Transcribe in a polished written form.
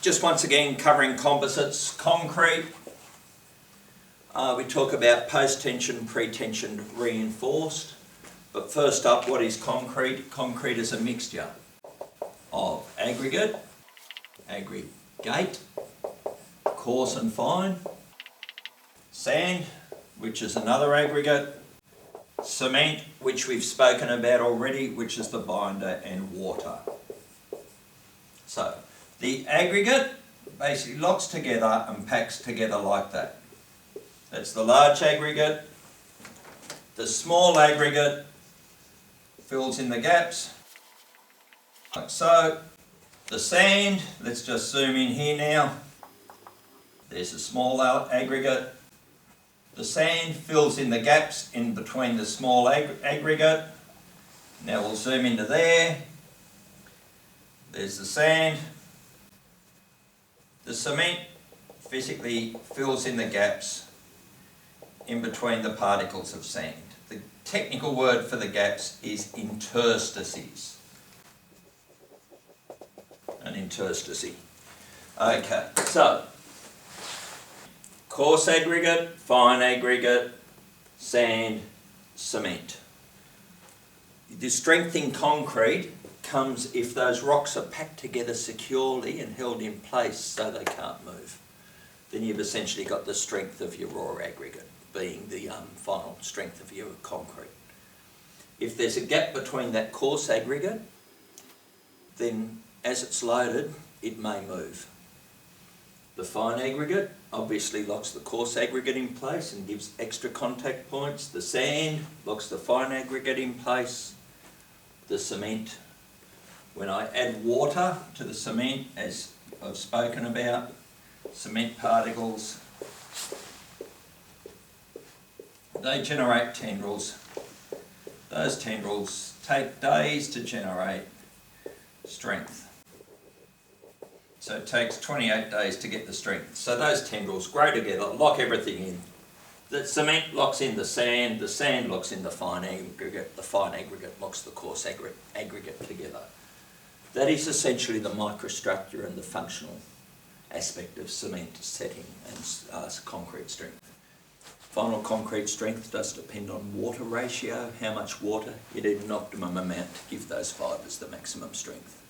just once again covering composites, concrete. We talk about post-tension, pre-tension, reinforced. But first up, what is concrete? Concrete is a mixture of aggregate, coarse and fine, sand, which is another aggregate, cement, which we've spoken about already, which is the binder, and water. So, the aggregate basically locks together and packs together like that. That's the large aggregate. The small aggregate fills in the gaps, like so. The sand, let's just zoom in here now. There's a small aggregate. The sand fills in the gaps in between the small aggregate. Now we'll zoom into there. There's the sand. The cement physically fills in the gaps in between the particles of sand. The technical word for the gaps is interstices. An interstice. Okay, so coarse aggregate, fine aggregate, sand, cement. The strength in concrete comes if those rocks are packed together securely and held in place so they can't move. Then you've essentially got the strength of your raw aggregate, being the final strength of your concrete. If there's a gap between that coarse aggregate, then as it's loaded, it may move. The fine aggregate obviously locks the coarse aggregate in place and gives extra contact points. The sand locks the fine aggregate in place. The cement, when I add water to the cement, as I've spoken about, cement particles, they generate tendrils. Those tendrils take days to generate strength. So it takes 28 days to get the strength. So those tendrils grow together, lock everything in. The cement locks in the sand locks in the fine aggregate locks the coarse aggregate together. That is essentially the microstructure and the functional aspect of cement setting and concrete strength. Final concrete strength does depend on water ratio, how much water you need an optimum amount to give those fibres the maximum strength.